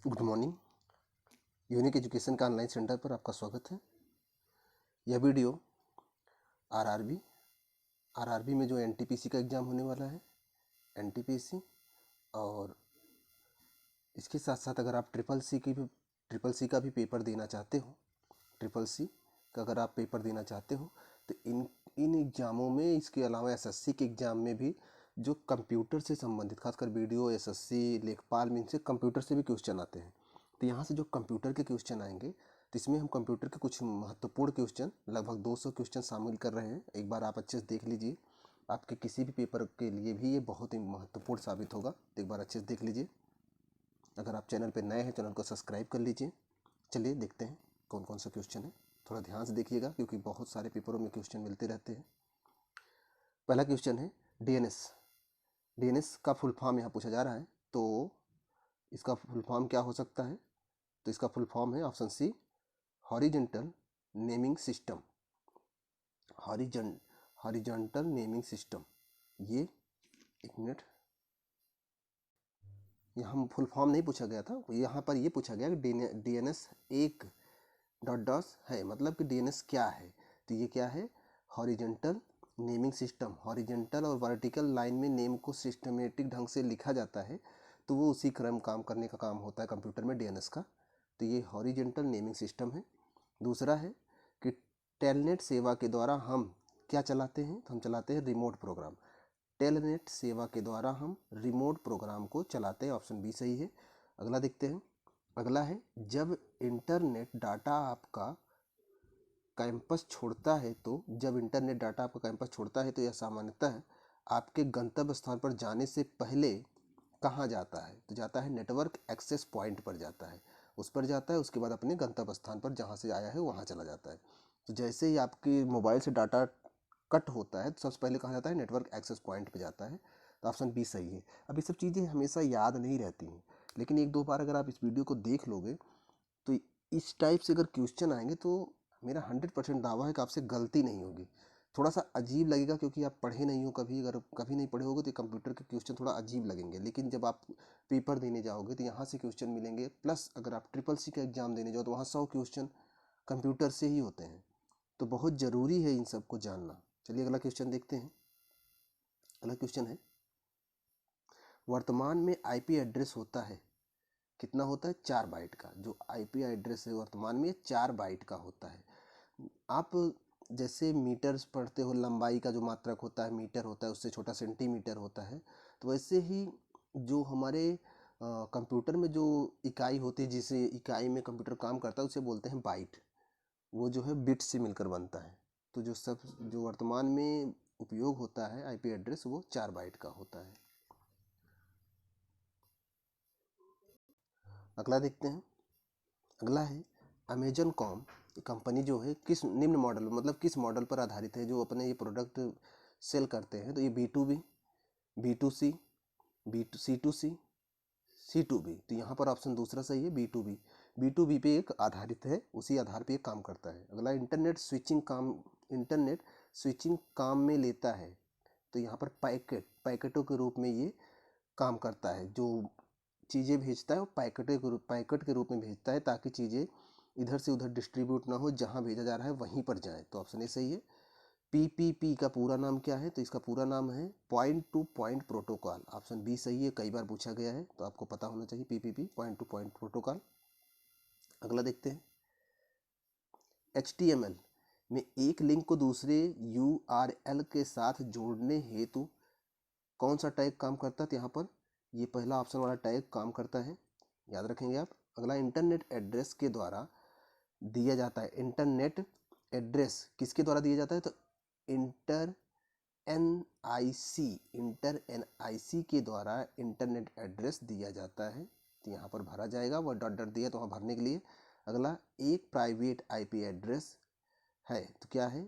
Good morning. Unique education का online centre पर आपका स्वागत है। यह वीडियो आरआरबी में जो एनटीपीसी का एग्ज़ाम होने वाला है, एनटीपीसी, और इसके साथ साथ अगर आप ट्रिपल सी का भी पेपर देना चाहते हो, ट्रिपल सी का अगर आप पेपर देना चाहते हो तो इन एग्ज़ामों में, इसके अलावा एसएससी के एग्ज़ाम में भी जो कंप्यूटर से संबंधित, खासकर वीडियो, एसएससी, लेखपाल में, इनसे कंप्यूटर से भी क्वेश्चन आते हैं। तो यहाँ से जो कंप्यूटर के क्वेश्चन आएंगे तो इसमें हम कंप्यूटर के कुछ महत्वपूर्ण क्वेश्चन, लगभग 200 क्वेश्चन शामिल कर रहे हैं। एक बार आप अच्छे से देख लीजिए, आपके किसी भी पेपर के लिए भी ये बहुत ही महत्वपूर्ण साबित होगा। तो एक बार अच्छे से देख लीजिए। अगर आप चैनल पर नए हैं, चैनल को सब्सक्राइब कर लीजिए। चलिए देखते हैं कौन कौन सा क्वेश्चन है। थोड़ा ध्यान से देखिएगा क्योंकि बहुत सारे पेपरों में क्वेश्चन मिलते रहते हैं। पहला क्वेश्चन है डीएनएस। डीएनएस का फुल फॉर्म यहाँ पूछा जा रहा है, तो इसका फुल फॉर्म क्या हो सकता है? तो इसका फुल फॉर्म है option C, horizontal naming system. Horizontal naming system. ये एक मिनट, यहाँ फुल फॉर्म नहीं पूछा गया था, यहाँ पर ये पूछा गया कि डीएनएस एक डॉट डॉट्स है, मतलब कि डीएनएस क्या है। तो ये क्या है? Horizontal naming system. हॉरिजॉन्टल और वर्टिकल लाइन में नेम को सिस्टमेटिक ढंग से लिखा जाता है, तो वो उसी क्रम काम करने का काम होता है कंप्यूटर में डीएनएस का। तो ये हॉरिजॉन्टल नेमिंग सिस्टम है। दूसरा है कि टेलनेट सेवा के द्वारा हम क्या चलाते हैं? तो हम चलाते हैं रिमोट प्रोग्राम। टेलनेट सेवा के द्वारा हम रिमोट प्रोग्राम को चलाते हैं। ऑप्शन बी सही है। अगला देखते हैं। अगला है, जब इंटरनेट डाटा आपका कैंपस छोड़ता है तो यह सामान्यतः आपके गंतव्य स्थान पर जाने से पहले कहाँ जाता है? तो जाता है नेटवर्क एक्सेस पॉइंट पर जाता है, उस पर जाता है। उसके बाद अपने गंतव्य स्थान पर जहाँ से आया है वहाँ चला जाता है। तो जैसे ही आपके मोबाइल से डाटा कट होता है तो सबसे पहले कहाँ जाता है? नेटवर्क एक्सेस पॉइंट पे जाता है। तो ऑप्शन बी सही है। अब ये सब चीज़ें हमेशा याद नहीं रहती हैं, लेकिन एक दो बार अगर आप इस वीडियो को देख लोगे तो इस टाइप से अगर क्वेश्चन आएंगे तो मेरा 100% दावा है कि आपसे गलती नहीं होगी। थोड़ा सा अजीब लगेगा क्योंकि आप पढ़े नहीं हो कभी, अगर कभी नहीं पढ़े होगे तो कंप्यूटर के क्वेश्चन थोड़ा अजीब लगेंगे, लेकिन जब आप पेपर देने जाओगे तो यहाँ से क्वेश्चन मिलेंगे। प्लस अगर आप ट्रिपल सी का एग्ज़ाम देने जाओ तो वहाँ 100 क्वेश्चन कंप्यूटर से ही होते हैं। तो बहुत ज़रूरी है इन सबको जानना। चलिए अगला क्वेश्चन देखते हैं। अगला क्वेश्चन है, वर्तमान में आईपी एड्रेस होता है, कितना होता है? 4 बाइट का। जो आईपी एड्रेस है वर्तमान में 4 बाइट का होता है। आप जैसे मीटर्स पढ़ते हो, लंबाई का जो मात्रक होता है मीटर होता है, उससे छोटा सेंटीमीटर होता है, तो वैसे ही जो हमारे कंप्यूटर में जो इकाई होती है, जिसे इकाई में कंप्यूटर काम करता है, उसे बोलते हैं बाइट। वो जो है बिट से मिलकर बनता है। तो जो वर्तमान में उपयोग होता है आईपी एड्रेस, वो 4 बाइट का होता है। अगला देखते हैं। अगला है, अमेजन कॉम कंपनी जो है किस निम्न मॉडल, मतलब किस मॉडल पर आधारित है जो अपने ये प्रोडक्ट सेल करते हैं? तो ये B2B, B2C, C2C, C2B। तो यहाँ पर ऑप्शन दूसरा सही है, B2B। B2B पे एक आधारित है, उसी आधार पे काम करता है। अगला, इंटरनेट स्विचिंग काम में लेता है। तो यहाँ पर पैकेटों के रूप में ये काम करता है। जो चीज़ें भेजता है वो पैकेट के रूप में भेजता है, ताकि चीज़ें इधर से उधर डिस्ट्रीब्यूट ना हो, जहाँ भेजा जा रहा है वहीं पर जाए। तो ऑप्शन ए सही है। PPP का पूरा नाम क्या है? तो इसका पूरा नाम है point to point protocol. Option B सही है, कई बार पूछा गया है तो आपको पता होना चाहिए। PPP point to point protocol. अगला देखते हैं। HTML में एक लिंक को दूसरे URL के साथ जोड़ने हेतु कौन सा टैग काम करता है? तो यहाँ पर ये पहला ऑप्शन वाला टैग काम करता है, याद रखेंगे आप। अगला, इंटरनेट एड्रेस के द्वारा दिया जाता है। इंटरनेट एड्रेस किसके द्वारा दिया जाता है? तो इंटर NIC के द्वारा इंटरनेट एड्रेस दिया जाता है। तो यहाँ पर भरा जाएगा, वह डॉट डॉट दिया तो वहाँ भरने के लिए। अगला, एक प्राइवेट IP एड्रेस है, तो क्या है?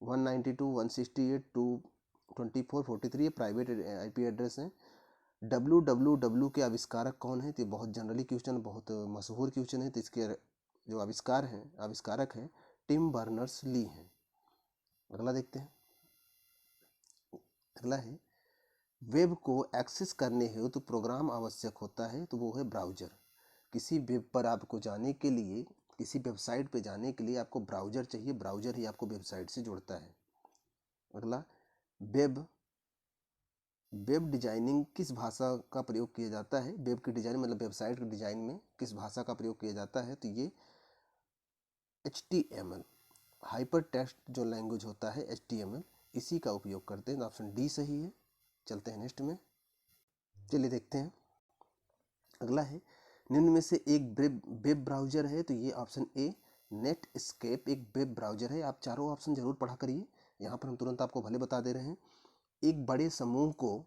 192.168.224.43 ये प्राइवेट IP एड्रेस है। WWW के आविष्कारक कौन है? तो ये बहुत जनरली क्वेश्चन, बहुत मशहूर क्वेश्चन है। तो इसके जो आविष्कारक हैं टिम बर्नर्स ली हैं। अगला देखते हैं। अगला है, वेब को एक्सेस करने हेतु तो प्रोग्राम आवश्यक होता है, तो वो है ब्राउज़र। किसी वेब पर आपको जाने के लिए, किसी वेबसाइट पे जाने के लिए आपको ब्राउज़र चाहिए, ब्राउज़र ही आपको वेबसाइट से जोड़ता है। अगला, वेब डिजाइनिंग किस भाषा का प्रयोग किया जाता है? वेब की डिजाइन मतलब वेबसाइट के डिजाइन में किस भाषा का प्रयोग किया जाता है? तो ये HTML, हाइपर टेक्स्ट जो लैंग्वेज होता है HTML, इसी का उपयोग करते हैं। तो ऑप्शन डी सही है। चलते हैं नेक्स्ट में, चलिए देखते हैं। अगला है, निम्न में से एक वेब ब्राउज़र है? तो ये ऑप्शन ए नेटस्केप एक वेब ब्राउज़र है। आप चारों ऑप्शन जरूर पढ़ा करिए, यहाँ पर हम तुरंत आपको भले बता दे रहे हैं। एक बड़े समूह को,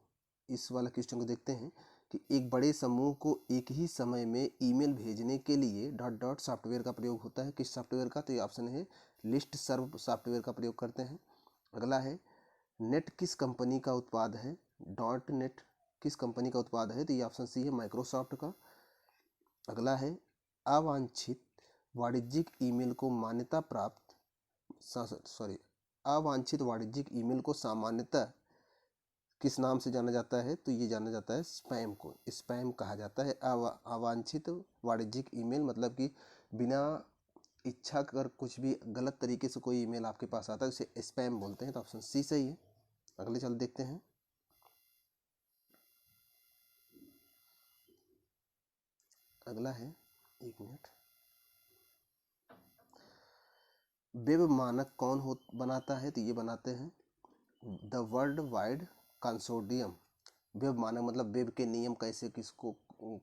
इस वाला क्वेश्चन को देखते हैं कि एक बड़े समूह को एक ही समय में ईमेल भेजने के लिए डॉट डॉट सॉफ्टवेयर का प्रयोग होता है। किस सॉफ्टवेयर का? तो ये ऑप्शन है लिस्ट सर्व सॉफ्टवेयर का प्रयोग करते हैं। अगला है, नेट किस कंपनी का उत्पाद है? डॉट नेट किस कंपनी का उत्पाद है? तो ये ऑप्शन सी है माइक्रोसॉफ्ट का। अगला है, अवांछित वाणिज्यिक ईमेल को मान्यता प्राप्त अवांछित वाणिज्यिक ईमेल को सामान्यतः किस नाम से जाना जाता है? तो ये जाना जाता है स्पैम को, स्पैम कहा जाता है। अवांछित वाणिज्यिक ईमेल मतलब कि बिना इच्छा कर कुछ भी गलत तरीके से कोई ईमेल आपके पास आता है उसे स्पैम बोलते हैं। तो ऑप्शन सी सही है। अगले चल देखते हैं। अगला है, एक मिनट, वेब मानक कौन बनाता है? तो ये बनाते हैं the world wide consortium. Web मानक मतलब वेब के नियम, कैसे किसको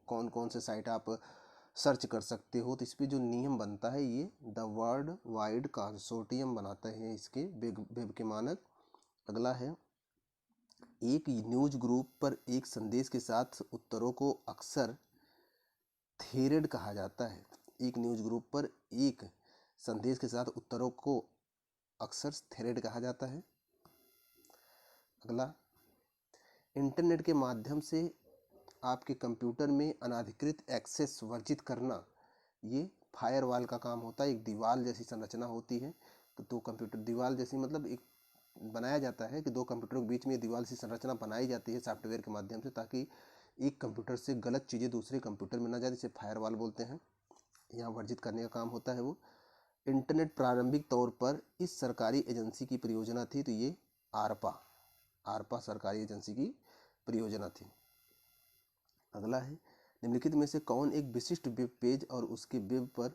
कौन कौन से साइट आप सर्च कर सकते हो, तो इस पर जो नियम बनता है ये द वर्ल्ड वाइड कंसोर्टियम बनाता है इसके वेब के मानक। अगला है, एक न्यूज ग्रुप पर एक संदेश के साथ उत्तरों को अक्सर थ्रेड कहा जाता है। एक न्यूज ग्रुप पर एक संदेश के साथ उत्तरों को अक्सर थ्रेड कहा जाता है। अगला, इंटरनेट के माध्यम से आपके कंप्यूटर में अनाधिकृत एक्सेस वर्जित करना, ये फायरवॉल का काम होता है। एक दीवार जैसी संरचना होती है, तो दो कंप्यूटर, दीवार जैसी मतलब एक बनाया जाता है कि दो कंप्यूटरों के बीच में दीवार सी संरचना बनाई जाती है सॉफ्टवेयर के माध्यम से, ताकि एक कंप्यूटर से गलत चीज़ें दूसरे कंप्यूटर में ना जाए, जिसे फायरवॉल बोलते हैं। यहाँ वर्जित करने का काम होता है वो। इंटरनेट प्रारंभिक तौर पर इस सरकारी एजेंसी की परियोजना थी? तो ये आरपा सरकारी एजेंसी की परियोजना थी। अगला है, निम्नलिखित में से कौन एक विशिष्ट वेब पेज और उसके वेब पर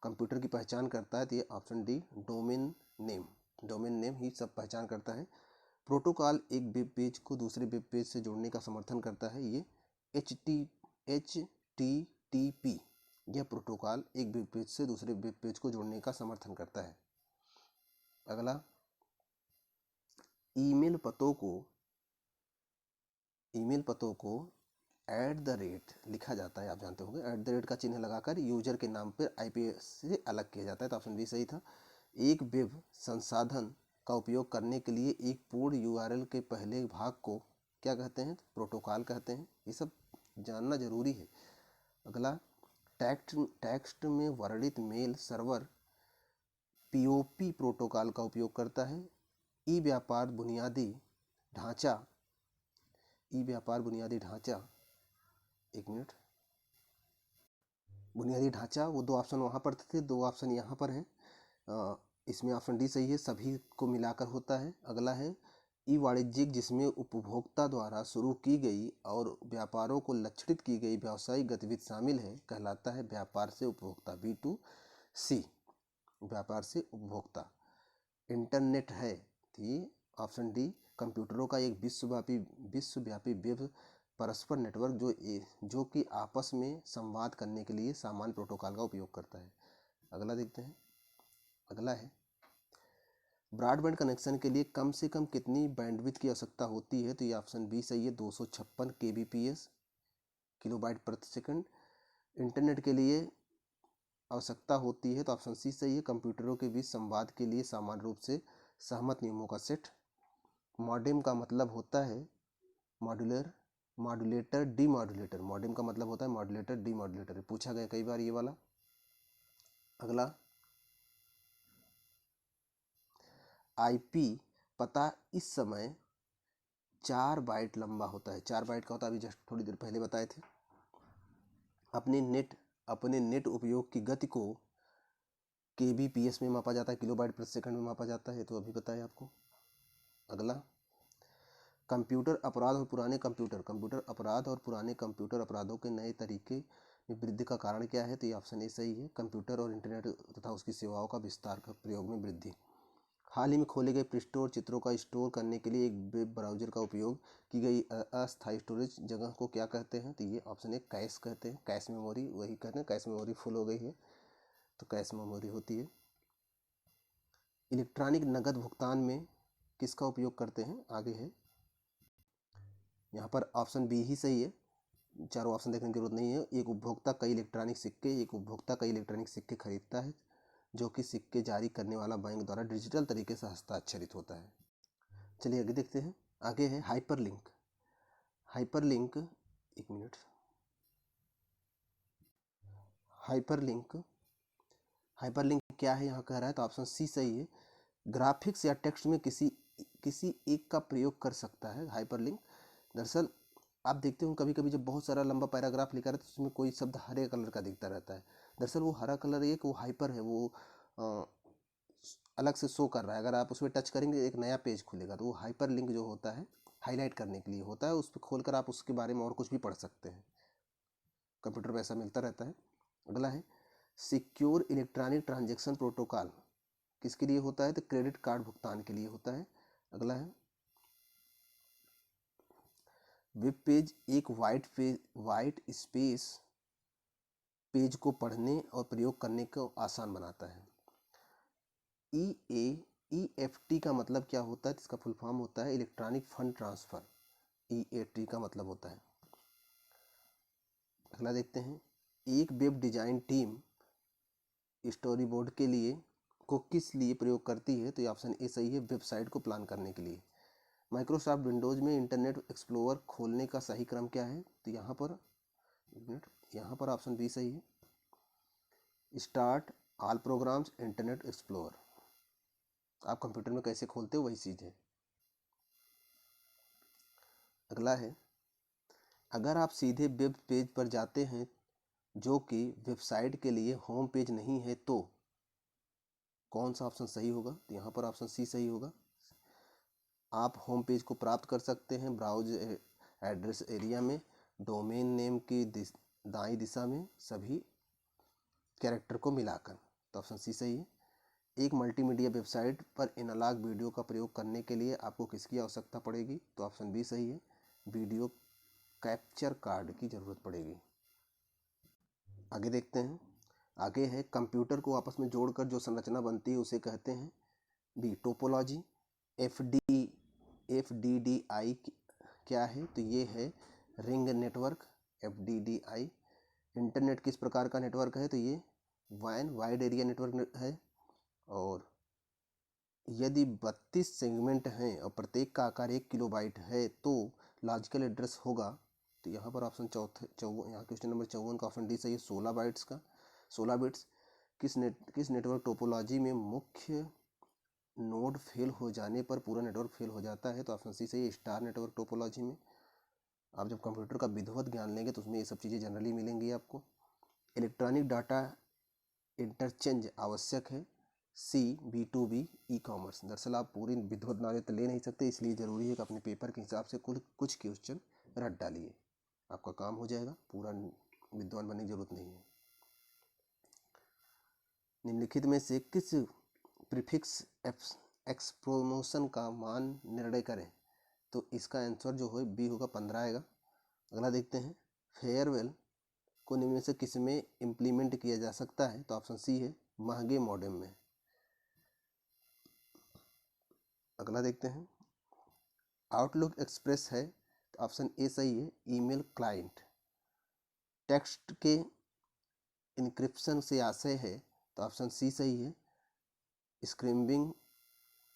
कंप्यूटर की पहचान करता है? तो ये ऑप्शन डी डोमेन नेम ही सब पहचान करता है। प्रोटोकॉल एक वेब पेज को दूसरे वेब पेज से जोड़ने का समर्थन करता है। ये HTTP यह प्रोटोकॉल एक वेब पेज से दूसरे वेब पेज को जोड़ने का समर्थन करता है। अगला, ईमेल पतों को @ लिखा जाता है, आप जानते होंगे। @ का चिन्ह लगाकर यूजर के नाम पर IP से अलग किया जाता है। तो ऑप्शन बी सही था। एक वेब संसाधन का उपयोग करने के लिए एक पूर्ण URL के पहले भाग को क्या कहते हैं? प्रोटोकॉल कहते हैं। ये सब जानना जरूरी है। अगला, टेक्स्ट में वर्णित मेल सर्वर POP प्रोटोकॉल का उपयोग करता है। ई व्यापार बुनियादी ढांचा, एक मिनट, बुनियादी ढांचा, वो दो ऑप्शन वहाँ पर थे, दो ऑप्शन यहाँ पर हैं। इसमें ऑप्शन डी सही है, सभी को मिलाकर होता है। अगला है, ई वाणिज्यिक जिसमें उपभोक्ता द्वारा शुरू की गई और व्यापारों को लक्षित की गई व्यावसायिक गतिविधि शामिल है, कहलाता है व्यापार से उपभोक्ता, B2C, व्यापार से उपभोक्ता। इंटरनेट है, तो ये ऑप्शन डी कंप्यूटरों का एक विश्वव्यापी वेब परस्पर नेटवर्क जो कि आपस में संवाद करने के लिए सामान्य प्रोटोकॉल का उपयोग करता है। अगला देखते हैं। अगला है, ब्रॉडबैंड कनेक्शन के लिए कम से कम कितनी बैंडविड्थ की आवश्यकता होती है? तो ये ऑप्शन बी सही है, 256 kbps, किलोबाइट प्रति सेकंड। इंटरनेट के लिए आवश्यकता होती है? तो ऑप्शन सी सही है, कंप्यूटरों के बीच संवाद के लिए सामान्य रूप से सहमत नियमों का सेट। मॉडेम का मतलब होता है मॉड्यूलेटर डीमॉड्यूलेटर। मॉडेम का मतलब होता है मॉड्यूलेटर डीमॉड्यूलेटर, पूछा गया कई बार ये वाला। अगला, IP पता इस समय 4 बाइट लंबा होता है। 4 बाइट का होता है, अभी जस्ट थोड़ी देर पहले बताए थे। अपने नेट उपयोग की गति को kbps में मापा जाता है, किलोबाइट प्रति सेकंड में मापा जाता है, तो अभी बताया आपको। अगला, कंप्यूटर अपराध और पुराने कंप्यूटर अपराध और पुराने कंप्यूटर अपराधों के नए तरीके में वृद्धि का कारण क्या है? तो ये ऑप्शन ए सही है, कंप्यूटर और इंटरनेट तथा उसकी सेवाओं का विस्तार का प्रयोग में वृद्धि। हाल ही में खोले गए पृष्ठों और चित्रों का स्टोर करने के लिए एक वेब ब्राउज़र का उपयोग की गई अस्थायी स्टोरेज जगह को क्या कहते हैं? तो ये ऑप्शन ए कैश कहते हैं, कैश मेमोरी, वही कहते हैं, कैश मेमोरी फुल हो गई है तो कैश मेमोरी होती है। इलेक्ट्रॉनिक नकद भुगतान में किसका उपयोग करते हैं? आगे है, यहाँ पर ऑप्शन बी ही सही है, चारों ऑप्शन देखने की जरूरत नहीं है। एक उपभोक्ता कई इलेक्ट्रॉनिक सिक्के खरीदता है जो कि सिक्के जारी करने वाला बैंक द्वारा डिजिटल तरीके से हस्ताक्षरित होता है। चलिए आगे देखते हैं। आगे है हाइपरलिंक। एक मिनट, हाइपरलिंक क्या है यहाँ कह रहा है? तो ऑप्शन सी सही है, ग्राफिक्स या टेक्स्ट में किसी एक का प्रयोग कर सकता है हाइपरलिंक। दरअसल आप देखते हो कभी कभी जब बहुत सारा लंबा पैराग्राफ लिखा रहता है तो उसमें कोई शब्द हरे कलर का दिखता रहता है। दरअसल वो हरा कलर एक वो हाइपर है, वो अलग से शो कर रहा है। अगर आप उसमें टच करेंगे एक नया पेज खुलेगा, तो वो हाइपर लिंक जो होता है हाईलाइट करने के लिए होता है। उस पर खोलकर आप उसके बारे में और कुछ भी पढ़ सकते हैं। कंप्यूटर पर ऐसा मिलता रहता है। अगला है सिक्योर इलेक्ट्रॉनिक ट्रांजैक्शन प्रोटोकॉल, किसके लिए होता है? तो क्रेडिट कार्ड भुगतान के लिए होता है। अगला है वेब पेज एक वाइट स्पेस पेज को पढ़ने और प्रयोग करने को आसान बनाता है। EFT का मतलब क्या होता है? इसका फुल फॉर्म होता है इलेक्ट्रॉनिक फंड ट्रांसफर। EFT का मतलब होता है। अगला देखते हैं, एक web design team story board के लिए को किस लिए प्रयोग करती है? तो ये ऑप्शन ए सही है, वेबसाइट को प्लान करने के लिए। माइक्रोसॉफ्ट विंडोज़ में इंटरनेट एक्सप्लोरर खोलने का सही क्रम क्या है? तो यहाँ पर ऑप्शन बी सही है, start all programmes internet explorer. आप कंप्यूटर में कैसे खोलते हो वही चीज़ है। अगला है, अगर आप सीधे वेब पेज पर जाते हैं जो कि वेबसाइट के लिए होम पेज नहीं है तो कौन सा ऑप्शन सही होगा? तो यहाँ पर ऑप्शन सी सही होगा। आप होम पेज को प्राप्त कर सकते हैं ब्राउज एड्रेस एरिया में डोमेन नेम की दाईं दिशा में सभी कैरेक्टर को मिलाकर। तो ऑप्शन सी सही है। एक मल्टीमीडिया वेबसाइट पर एनालॉग वीडियो का प्रयोग करने के लिए आपको किसकी आवश्यकता पड़ेगी? तो ऑप्शन बी सही है, वीडियो कैप्चर कार्ड की ज़रूरत पड़ेगी। आगे देखते हैं। आगे है कंप्यूटर को आपस में जोड़कर जो संरचना बनती है उसे कहते हैं बी टोपोलॉजी। FDDI क्या है? तो ये है रिंग नेटवर्क FDDI। इंटरनेट किस प्रकार का नेटवर्क है? तो ये वाइड एरिया नेटवर्क है। और यदि 32 सेगमेंट हैं और प्रत्येक का आकार 1 किलोबाइट है तो लॉजिकल एड्रेस होगा। तो यहाँ पर ऑप्शन यहाँ क्वेश्चन नंबर 54 का ऑप्शन डी सही है, 16 बिट्स। किस नेटवर्क टोपोलॉजी में मुख्य नोड फेल हो जाने पर पूरा नेटवर्क फेल हो जाता है? तो ऑप्शन सी सही है, स्टार नेटवर्क टोपोलॉजी में। आप जब कंप्यूटर का विधिवत ज्ञान लेंगे तो उसमें ये सब चीज़ें जनरली मिलेंगी आपको। इलेक्ट्रॉनिक डाटा इंटरचेंज आवश्यक है, सी B2B ई कॉमर्स। दरअसल आप पूरी विधिवत नॉलेज तो ले नहीं सकते, इसलिए ज़रूरी है कि अपने पेपर के हिसाब से कुछ क्वेश्चन रट डालिए, आपका काम हो जाएगा, पूरा विद्वान बनने की जरूरत नहीं है। निम्नलिखित में से किस प्रीफिक्स एक्सप्रोमोशन का मान निर्णय करें? तो इसका आंसर जो है बी होगा, 15 आएगा। अगला देखते हैं, फेयरवेल को निम्न में से किस में इम्प्लीमेंट किया जा सकता है? तो ऑप्शन सी है, महंगे मॉडेम में। अगला देखते हैं, आउटलुक एक्सप्रेस है तो ऑप्शन ए सही है, ईमेल क्लाइंट। टेक्स्ट के इनक्रिप्शन से आशय है तो ऑप्शन सी सही है, स्क्रैम्बिंग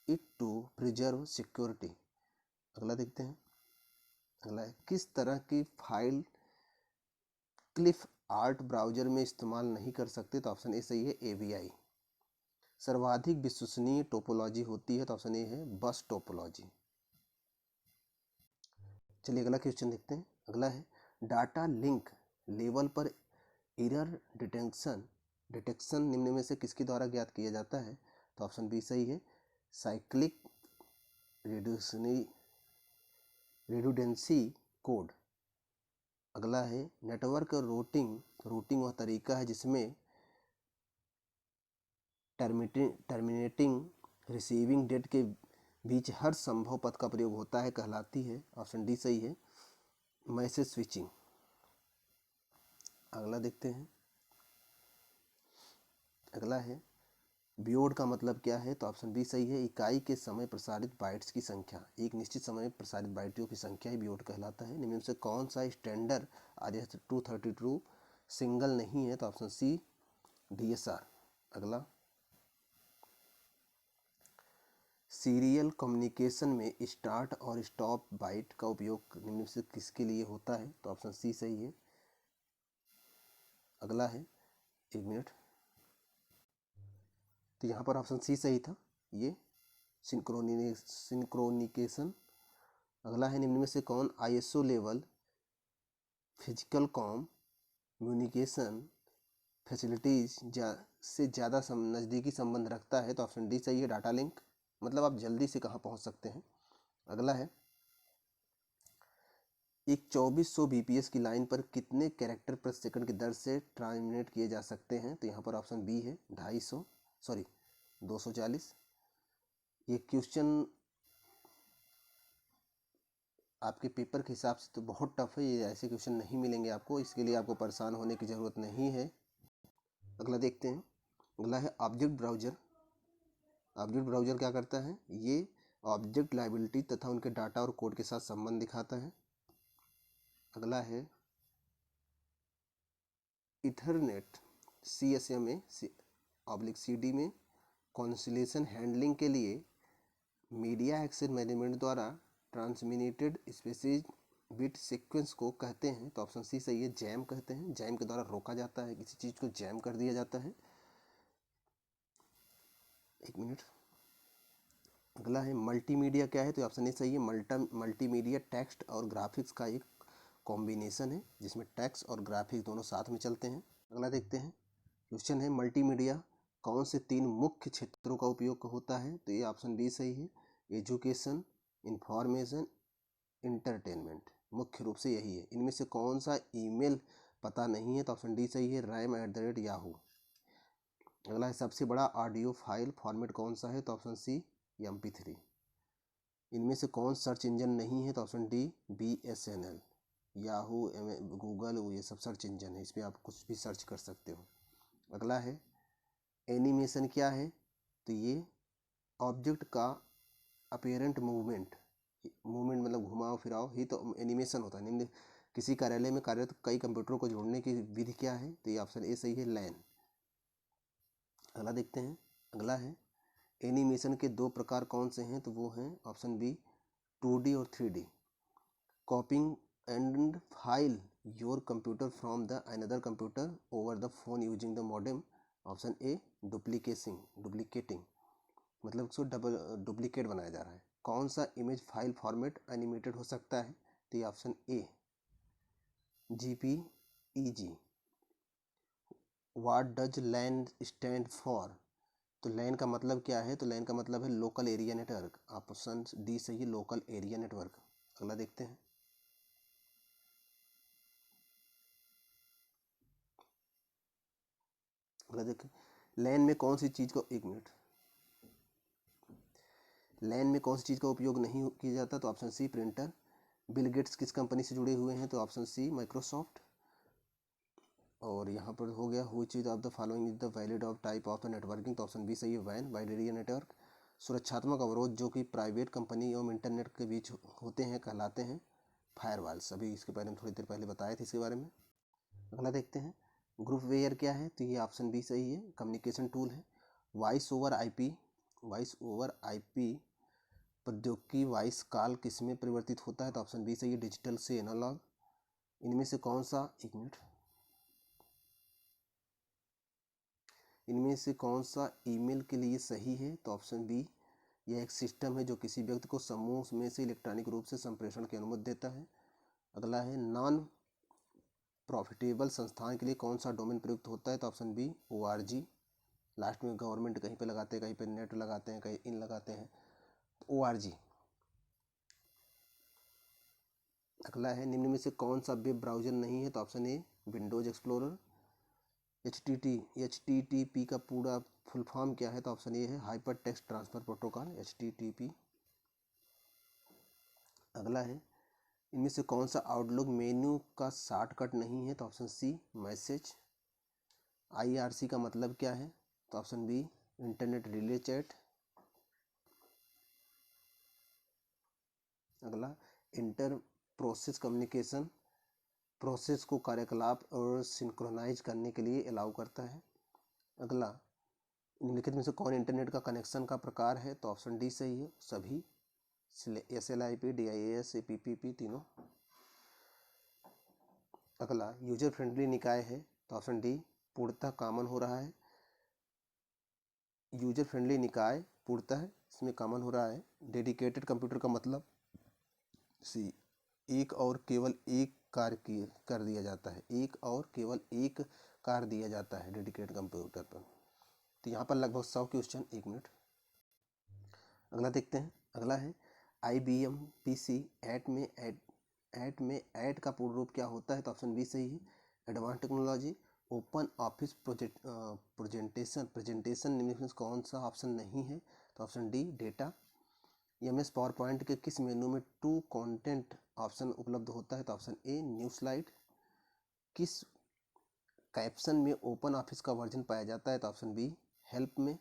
इट टू प्रिजर्व सिक्योरिटी। अगला देखते हैं। अगला है, किस तरह की फाइल क्लिफ आर्ट ब्राउजर में इस्तेमाल नहीं कर सकते? तो ऑप्शन ए सही है, AVI। सर्वाधिक विश्वसनीय टोपोलॉजी होती है तो ऑप्शन ए है, बस टोपोलॉजी। चलिए अगला क्वेश्चन देखते हैं। अगला है, डाटा लिंक लेवल पर एरर डिटेक्शन निम्न में से किसके द्वारा ज्ञात किया जाता है? तो ऑप्शन बी सही है, साइक्लिक रिडंडेंसी कोड। अगला है नेटवर्क रूटिंग वह तरीका है जिसमें टर्मिनेटिंग रिसीविंग डेट के बीच हर संभव पथ का प्रयोग होता है, कहलाती है। ऑप्शन डी सही है, मैसेज स्विचिंग। अगला देखते हैं। अगला है बियोड का मतलब क्या है? तो ऑप्शन बी सही है, इकाई के समय प्रसारित बाइट्स की संख्या। एक निश्चित समय में प्रसारित बाइटों की संख्या ही बियोड कहलाता है। निम्न में से कौन सा स्टैंडर्ड RS-232 सिंगल नहीं है? तो ऑप्शन सी DSR। अगला, सीरियल कम्युनिकेशन में स्टार्ट और स्टॉप बाइट का उपयोग निम्न से किसके लिए होता है? तो ऑप्शन सी सही है। अगला है, एक मिनट, तो यहाँ पर ऑप्शन सी सही था, ये सिंक्रोनिकेशन। अगला है, निम्न में से कौन ISO level physical communication facilities से ज़्यादा नज़दीकी संबंध रखता है? तो ऑप्शन डी सही है, डाटा लिंक। मतलब आप जल्दी से कहाँ पहुँच सकते हैं। अगला है, एक 2400 BPS की लाइन पर कितने कैरेक्टर पर सेकंड की दर से ट्रांसमिट किए जा सकते हैं? तो यहाँ पर ऑप्शन बी है 240। ये क्वेश्चन आपके पेपर के हिसाब से तो बहुत टफ है, ये ऐसे क्वेश्चन नहीं मिलेंगे आपको, इसके लिए आपको परेशान होने की ज़रूरत नहीं है। अगला देखते हैं। अगला है ऑब्जेक्ट ब्राउज़र। ऑब्जेक्ट ब्राउज़र क्या करता है? ये ऑब्जेक्ट लाइबिलिटी तथा उनके डाटा और कोड के साथ संबंध दिखाता है। अगला है इथरनेट CSMA/CD में कॉन्सिलेशन हैंडलिंग के लिए मीडिया एक्सेस मैनेजमेंट द्वारा ट्रांसमिटेड स्पेसिस बिट सीक्वेंस को कहते हैं? तो ऑप्शन सी सही है, जैम कहते हैं। जैम के द्वारा रोका जाता है, किसी चीज़ को जैम कर दिया जाता है। एक मिनट। अगला है मल्टीमीडिया क्या है? तो ऑप्शन ए सही है, मल्टीमीडिया टेक्स्ट और ग्राफिक्स का एक कॉम्बिनेशन है जिसमें टेक्स्ट और ग्राफिक्स दोनों साथ में चलते हैं। अगला देखते हैं। क्वेश्चन है, मल्टीमीडिया कौन से 3 मुख्य क्षेत्रों का उपयोग होता है? तो ये ऑप्शन बी सही है, एजुकेशन, इंफॉर्मेशन, इंटरटेनमेंट। मुख्य रूप से यही है। इनमें से कौन सा ईमेल पता नहीं है? तो ऑप्शन डी सही है, RAM@yahoo। अगला है, सबसे बड़ा ऑडियो फाइल फॉर्मेट कौन सा है? तो ऑप्शन सी MP3। इनमें से कौन सर्च इंजन नहीं है? तो option D BSNL। Yahoo, Google, ये सब सर्च इंजन है, इस पर आप कुछ भी सर्च कर सकते हो। अगला है, एनिमेशन क्या है? तो ये ऑब्जेक्ट का अपेरेंट मूवमेंट मतलब घुमाओ फिराओ ही तो एनिमेशन होता है। निम्न किसी कार्यालय में कार्यरत कई कंप्यूटरों को जोड़ने की विधि क्या है? तो ये ऑप्शन ए सही है, LAN। अगला देखते हैं। अगला है, एनिमेशन के 2 प्रकार कौन से हैं? तो वो हैं ऑप्शन बी 2D और 3D। कॉपिंग and file your computer from the another computer over the phone using the modem. Option A duplicating, मतलब उसको डुप्लीकेट बनाया जा रहा है। कौन सा इमेज फाइल फॉर्मेट एनिमेटेड हो सकता है? तो ये option A JPEG। What does LAN stand for? तो LAN का मतलब क्या है? तो LAN का मतलब है local area network. Option D सही है, लोकल एरिया नेटवर्क। अगला देखते हैं। अगला देखें, LAN में कौन सी चीज़ को, एक मिनट, LAN में कौन सी चीज़ का उपयोग नहीं किया जाता? तो option C printer. Bill Gates किस कंपनी से जुड़े हुए हैं? तो ऑप्शन सी माइक्रोसॉफ्ट। और यहाँ पर हो गया, which is of the following is the valid of type of the networking? तो ऑप्शन बी सही है, वैन, वाइड एरिया नेटवर्क। सुरक्षात्मक अवरोध जो कि प्राइवेट कंपनी एवं इंटरनेट के बीच होते हैं कहलाते हैं फायरवॉल्स। अभी इसके बारे में थोड़ी देर पहले बताए थे इसके बारे में। अगला देखते हैं, ग्रुप वेयर क्या है? तो ये ऑप्शन बी सही है, कम्युनिकेशन टूल है। वॉइस ओवर आईपी प्रौद्योगिकी वॉइस कॉल किस में परिवर्तित होता है? तो ऑप्शन बी सही है, डिजिटल से एनालॉग। इनमें से कौन सा, एक मिनट, इनमें से कौन सा ईमेल के लिए सही है? तो ऑप्शन बी, यह एक सिस्टम है जो किसी व्यक्ति को समूह में से इलेक्ट्रॉनिक रूप से संप्रेषण की अनुमति देता है। अगला है, नॉन प्रॉफिटेबल संस्थान के लिए कौन सा डोमेन प्रयुक्त होता है? तो ऑप्शन बी ORG। लास्ट में गवर्नमेंट कहीं पे लगाते हैं, कहीं पे नेट लगाते हैं, कहीं इन लगाते हैं, तो ORG। अगला है, निम्न में से कौन सा वेब ब्राउज़र नहीं है? तो option A Windows explorer. HTTP का पूरा फुल फॉर्म क्या है? तो ऑप्शन ए है hyper text transfer protocol, HTTP। अगला है, इनमें से कौन सा आउटलुक मेन्यू का शॉर्टकट नहीं है? तो ऑप्शन सी मैसेज। IRC का मतलब क्या है? तो option B internet relay chat. अगला, इंटर प्रोसेस कम्युनिकेशन प्रोसेस को कार्यकलाप और सिंक्रोनाइज करने के लिए अलाउ करता है। अगला, निम्नलिखित में से कौन इंटरनेट का कनेक्शन का प्रकार है? तो ऑप्शन डी सही है, सभी SLIP, DIAS, PPP तीनों। अगला, यूजर फ्रेंडली निकाय है? तो ऑप्शन डी पूर्णतः कॉमन हो रहा है। यूजर फ्रेंडली निकाय पूर्णतः इसमें कॉमन हो रहा है। डेडिकेटेड कंप्यूटर का मतलब सी एक और केवल एक कार्य कर दिया जाता है, एक और केवल एक कार्य दिया जाता है डेडिकेटेड कंप्यूटर पर। तो यहाँ पर लगभग 100 क्वेश्चन 1 मिनट। अगला देखते हैं। अगला है, IBM PC ऐड का पूर्ण रूप क्या होता है? तो ऑप्शन बी सही है, advance technology. Open office presentation निम्नलिखित में कौन सा ऑप्शन नहीं है? तो option D data. MS power point के किस मेनू में टू कंटेंट ऑप्शन उपलब्ध होता है? तो ऑप्शन ए न्यू स्लाइड। किस कैप्शन में ओपन ऑफिस का वर्जन पाया जाता है? तो ऑप्शन बी हेल्प में।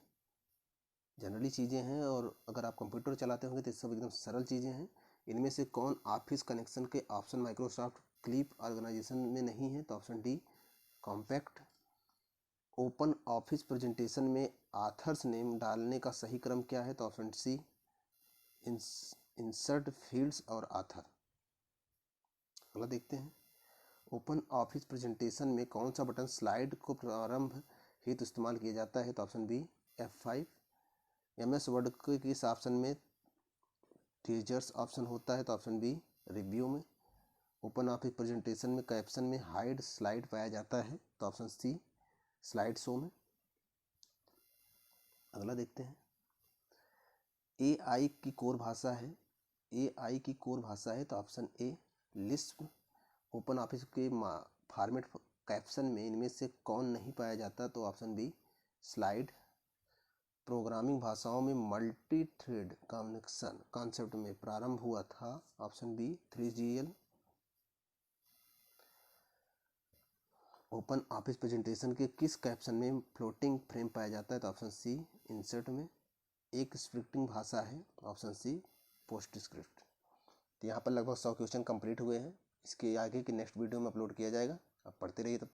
जनरली चीज़ें हैं और अगर आप कंप्यूटर चलाते होंगे तो सब एकदम सरल चीज़ें हैं। इनमें से कौन ऑफिस कनेक्शन के ऑप्शन माइक्रोसॉफ्ट क्लिप ऑर्गेनाइजेशन में नहीं है? तो option D compact. Open office presentation में ऑथर्स नेम डालने का सही क्रम क्या है? तो ऑप्शन सी इंसर्ट फील्ड्स और ऑथर। अगला देखते हैं, ओपन ऑफिस प्रेजेंटेशन में कौन सा बटन स्लाइड को प्रारंभ हेतु इस्तेमाल किया जाता है? तो option B F5। MS word के किस ऑप्शन में टीजर्स ऑप्शन होता है? तो ऑप्शन बी रिव्यू में। ओपन ऑफिस प्रेजेंटेशन में कैप्शन में हाइड स्लाइड पाया जाता है? तो ऑप्शन सी स्लाइड शो में। अगला देखते हैं, AI की कोर भाषा है, AI की कोर भाषा है? तो option A Lisp. Open office के फॉर्मेट कैप्शन में इनमें से कौन नहीं पाया जाता? तो ऑप्शन बी स्लाइड। प्रोग्रामिंग भाषाओं में मल्टी थ्रेड कनेक्शन कॉन्सेप्ट में प्रारंभ हुआ था? Option B 3GL। Open office presentation के किस कैप्शन में फ्लोटिंग फ्रेम पाया जाता है? तो ऑप्शन सी इंसर्ट में। एक स्क्रिप्टिंग भाषा है? Option C PostScript. तो यहाँ पर लगभग 100 क्वेश्चन कंप्लीट हुए हैं। इसके आगे की नेक्स्ट वीडियो में अपलोड किया जाएगा। आप पढ़ते रहिए तब